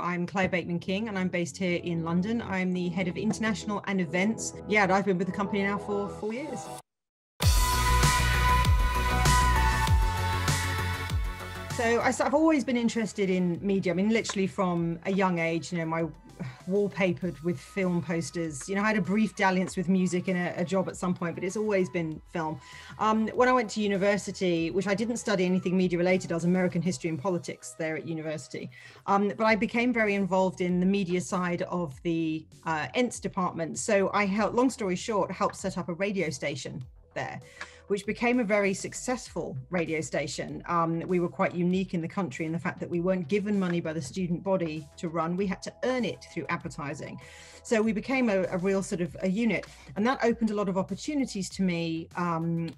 I'm Clare Bateman-King and I'm based here in London. I'm the head of international and events. Yeah, and I've been with the company now for 4 years. So I've always been interested in media. I mean, literally from a young age, my wallpapered with film posters. I had a brief dalliance with music in a job at some point, but it's always been film. When I went to university, which I didn't study anything media related, I was American history and politics there at university. But I became very involved in the media side of the ENTS department. So I helped, long story short, helped set up a radio station there, which became a very successful radio station. We were quite unique in the country in the fact that we weren't given money by the student body to run. We had to earn it through advertising. So we became a real sort of a unit. And that opened a lot of opportunities to me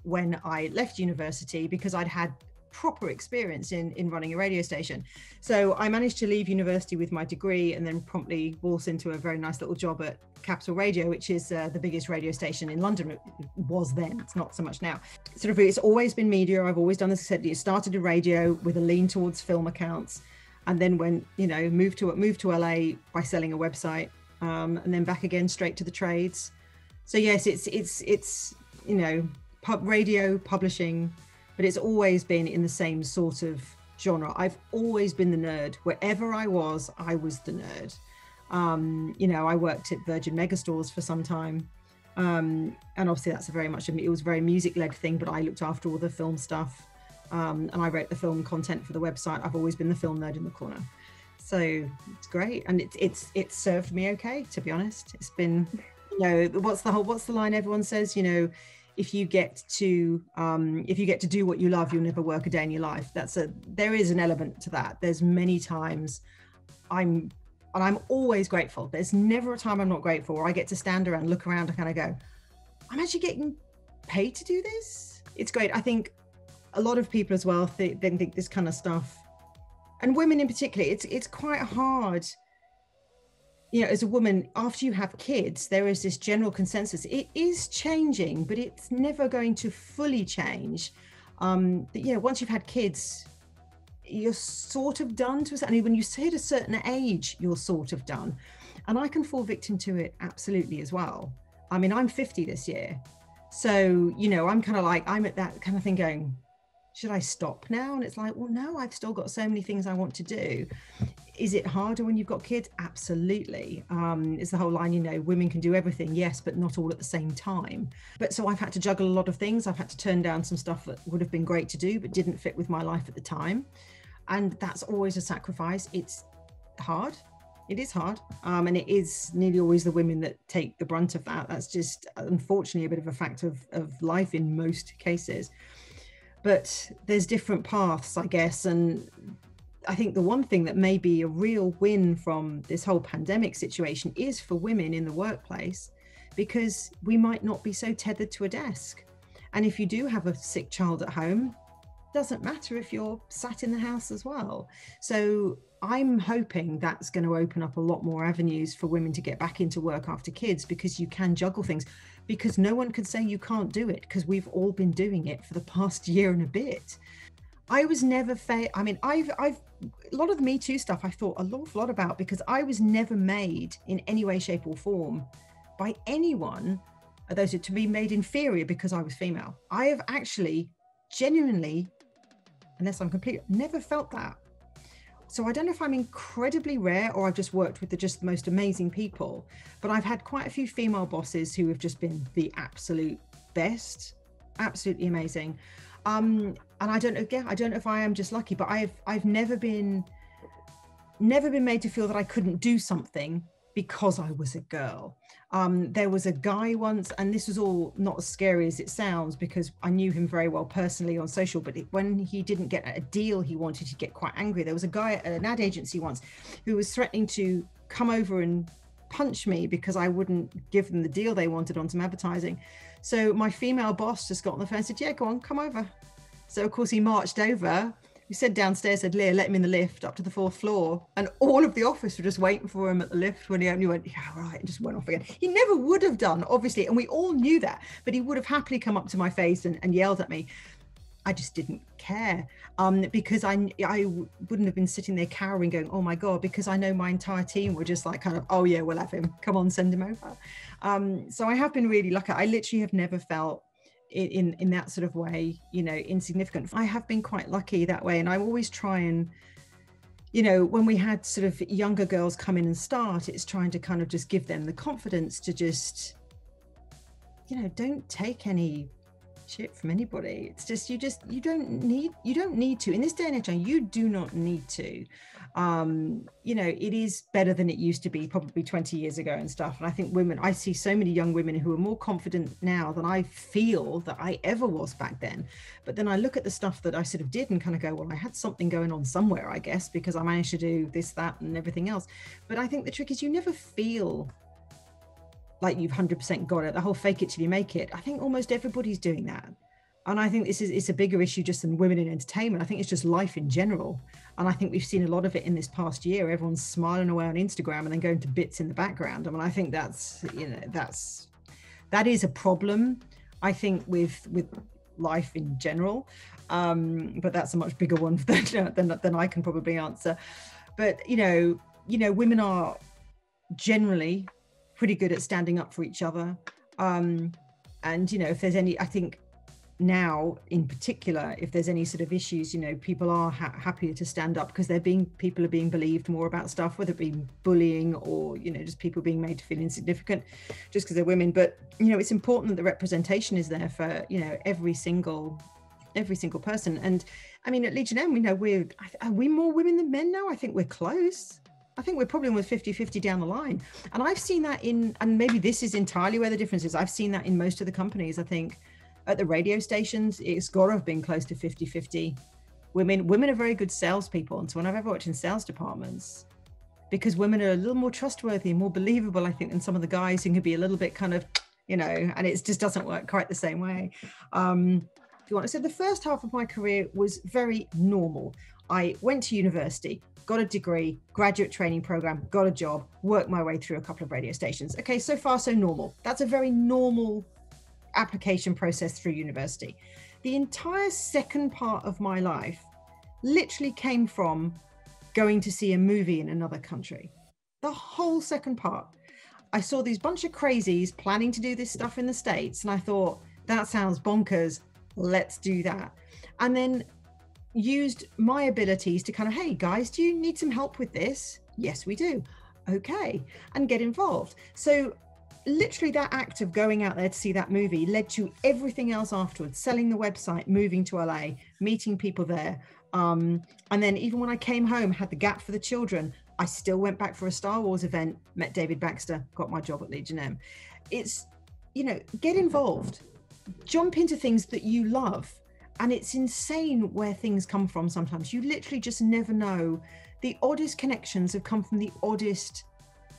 when I left university, because I'd had proper experience in running a radio station. So I managed to leave university with my degree and then promptly waltz into a very nice little job at Capital Radio, which is the biggest radio station in London. It was then, it's not so much now. It's always been media. I've always done this. I said, you started a radio with a lean towards film accounts, and then moved to LA by selling a website, and then back again straight to the trades. So yes, it's radio publishing, but it's always been in the same sort of genre. I've always been the nerd. Wherever I was the nerd. I worked at Virgin Megastores for some time. And obviously that's it was a very music-led thing, but I looked after all the film stuff. And I wrote the film content for the website. I've always been the film nerd in the corner. So it's great. And it's served me okay, to be honest. It's been, what's the line everyone says, if you get to do what you love, you'll never work a day in your life. There is an element to that. There's many times I'm always grateful. There's never a time I'm not grateful, where I get to stand around, look around and kind of go, I'm actually getting paid to do this. It's great. I think a lot of people as well think this kind of stuff, and women in particular, it's quite hard. As a woman, after you have kids, there is this general consensus. It is changing, but it's never going to fully change. Once you've had kids, you're sort of done to a certain, when you hit a certain age, you're sort of done. And I can fall victim to it absolutely as well. I mean, I'm 50 this year. So, I'm kind of I'm at that kind of thing going, should I stop now? And it's like, well, no, I've still got so many things I want to do. Is it harder when you've got kids? Absolutely. It's the whole line, women can do everything, yes, but not all at the same time. But so I've had to juggle a lot of things. I've had to turn down some stuff that would have been great to do, but didn't fit with my life at the time. And that's always a sacrifice. It's hard. It is hard. And it is nearly always the women that take the brunt of that. That's just, unfortunately, a bit of a fact of life in most cases. But there's different paths, I guess. And I think the one thing that may be a real win from this whole pandemic situation is for women in the workplace, because we might not be so tethered to a desk. And if you do have a sick child at home, doesn't matter if you're sat in the house as well. So I'm hoping that's going to open up a lot more avenues for women to get back into work after kids, because you can juggle things, because no one can say you can't do it, because we've all been doing it for the past year and a bit. I was never I mean, I've a lot of the Me Too stuff I thought an awful lot about, because I was never made in any way, shape or form by anyone to be made inferior because I was female. I have actually genuinely, unless I'm completely, never felt that. So I don't know if I'm incredibly rare or I've just worked with the most amazing people, but I've had quite a few female bosses who have just been the absolute best, absolutely amazing. And I don't know if I am just lucky, but I've never been made to feel that I couldn't do something because I was a girl. There was a guy once, and this was all not as scary as it sounds, because I knew him very well personally on social, but when he didn't get a deal he wanted, to get quite angry. There was a guy at an ad agency once who was threatening to come over and punch me because I wouldn't give them the deal they wanted on some advertising. So my female boss just got on the phone and said, yeah, go on, come over. So of course he marched over. We said downstairs, said, Leah, let him in the lift up to the 4th floor. And all of the office were just waiting for him at the lift. When he opened, he went, yeah, right, and just went off again. He never would have done, obviously, and we all knew that, but he would have happily come up to my face and yelled at me. I just didn't care, because I wouldn't have been sitting there cowering going, oh my God, because I know my entire team were just like kind of, oh yeah, we'll have him, come on, send him over. So I have been really lucky. I literally have never felt in that sort of way, you know, insignificant. I have been quite lucky that way. And I always try and, you know, when we had sort of younger girls come in and start, it's trying to kind of just give them the confidence to just, you know, don't take any shit from anybody. It's just you don't need to in this day and age. You do not need to. You know, it is better than it used to be probably 20 years ago and stuff. And I think women, I see so many young women who are more confident now than I feel that I ever was back then. But then I look at the stuff that I sort of did and kind of go, well, I had something going on somewhere, I guess, because I managed to do this, that, and everything else. But I think the trick is you never feel like you've 100% got it, the whole fake it till you make it. I think almost everybody's doing that. And I think it's a bigger issue just than women in entertainment. I think it's just life in general. And I think we've seen a lot of it in this past year. Everyone's smiling away on Instagram and then going to bits in the background. I mean, I think that's, you know, that is a problem, I think, with life in general. But that's a much bigger one than I can probably answer. But, you know, women are generally pretty good at standing up for each other. And, you know, if there's any, I think now in particular, if there's any sort of issues, you know, people are happier to stand up because people are being believed more about stuff, whether it be bullying or, you know, just people being made to feel insignificant just because they're women. But, you know, it's important that the representation is there for, you know, every single person. And I mean, at Legion M, we know are we more women than men now? I think we're close. I think we're probably almost 50-50 down the line. And I've seen that and maybe this is entirely where the difference is. I've seen that in most of the companies. I think at the radio stations, it's got to have been close to 50-50. Women are very good salespeople. And so when I've ever worked in sales departments, because women are a little more trustworthy and more believable, I think, than some of the guys who can be a little bit kind of, you know, and it just doesn't work quite the same way. If you want to say, the first half of my career was very normal. I went to university, got a degree, graduate training program, got a job, worked my way through a couple of radio stations. Okay, so far so normal. That's a very normal application process through university. The entire second part of my life literally came from going to see a movie in another country. The whole second part. I saw these bunch of crazies planning to do this stuff in the States, and I thought, that sounds bonkers, let's do that. And then used my abilities to kind of, hey guys, do you need some help with this? Yes, we do. Okay, and get involved. So literally that act of going out there to see that movie led to everything else afterwards, selling the website, moving to LA, meeting people there. And then even when I came home, had the gap for the children, I still went back for a Star Wars event, met David Baxter, got my job at Legion M. It's, you know, get involved, jump into things that you love. And it's insane where things come from sometimes. You literally just never know. The oddest connections have come from the oddest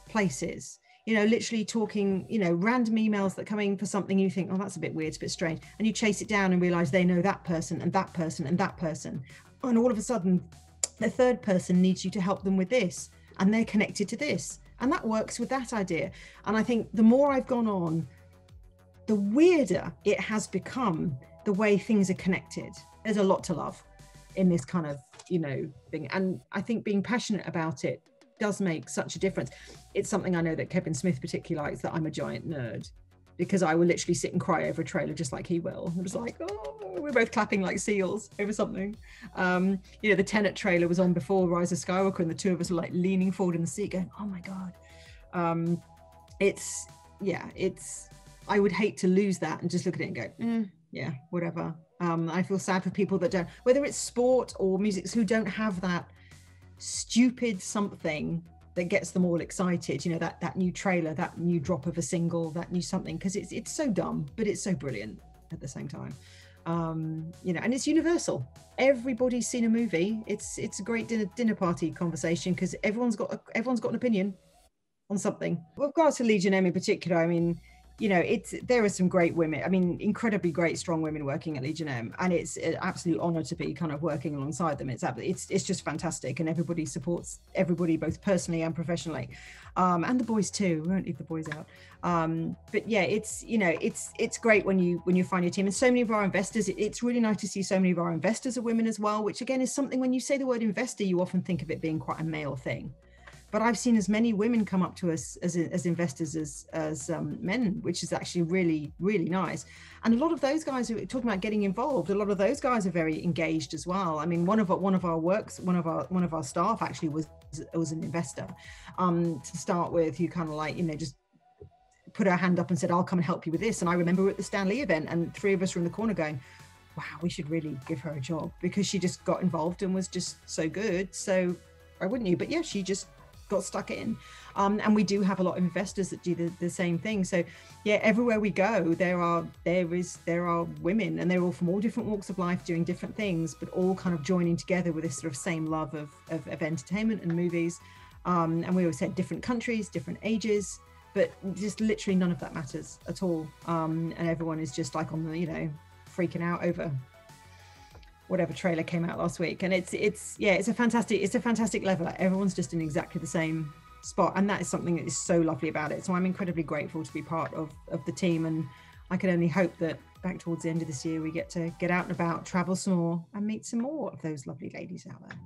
places. You know, literally talking, you know, random emails that come in for something you think, oh, that's a bit weird, it's a bit strange. And you chase it down and realize they know that person and that person and that person. And all of a sudden, the third person needs you to help them with this. And they're connected to this. And that works with that idea. And I think the more I've gone on, the weirder it has become, the way things are connected. There's a lot to love in this kind of, you know, thing. And I think being passionate about it does make such a difference. It's something I know that Kevin Smith particularly likes, that I'm a giant nerd, because I will literally sit and cry over a trailer just like he will. It was like, oh, we're both clapping like seals over something. You know, the Tenet trailer was on before Rise of Skywalker, and the two of us were like leaning forward in the seat going, oh my God. I would hate to lose that and just look at it and go, yeah, whatever. I feel sad for people that don't, whether it's sport or music, who don't have that stupid something that gets them all excited, you know, that new trailer, that new drop of a single, that new something, because it's so dumb, but it's so brilliant at the same time. You know, and it's universal. Everybody's seen a movie. It's a great dinner party conversation, because everyone's got an opinion on something. With regards to Legion M in particular, I mean, you know, there are some great women. I mean, incredibly great, strong women working at Legion M, and it's an absolute honor to be kind of working alongside them. It's just fantastic, and everybody supports everybody, both personally and professionally, and the boys too. We won't leave the boys out. But yeah, it's, you know, it's great when you find your team, and so many of our investors. It's really nice to see so many of our investors are women as well, which again is something, when you say the word investor, you often think of it being quite a male thing. But I've seen as many women come up to us as investors as men, which is actually really, really nice. And a lot of those guys who are talking about getting involved, a lot of those guys are very engaged as well. I mean, one of our staff actually was an investor to start with, who kind of like, you know, just put her hand up and said, I'll come and help you with this. And I remember we were at the Stanley event, and three of us were in the corner going, wow, we should really give her a job, because she just got involved and was just so good. So why wouldn't you? But yeah, she just got stuck in. And we do have a lot of investors that do the same thing. So yeah, everywhere we go, there are women, and they're all from all different walks of life doing different things, but all kind of joining together with this sort of same love of entertainment and movies. And we always said different countries, different ages, but just literally none of that matters at all. And everyone is just like on the, you know, freaking out over whatever trailer came out last week. And it's a fantastic level. Like, everyone's just in exactly the same spot, and that is something that is so lovely about it. So I'm incredibly grateful to be part of the team, and I can only hope that back towards the end of this year we get to get out and about, travel some more, and meet some more of those lovely ladies out there.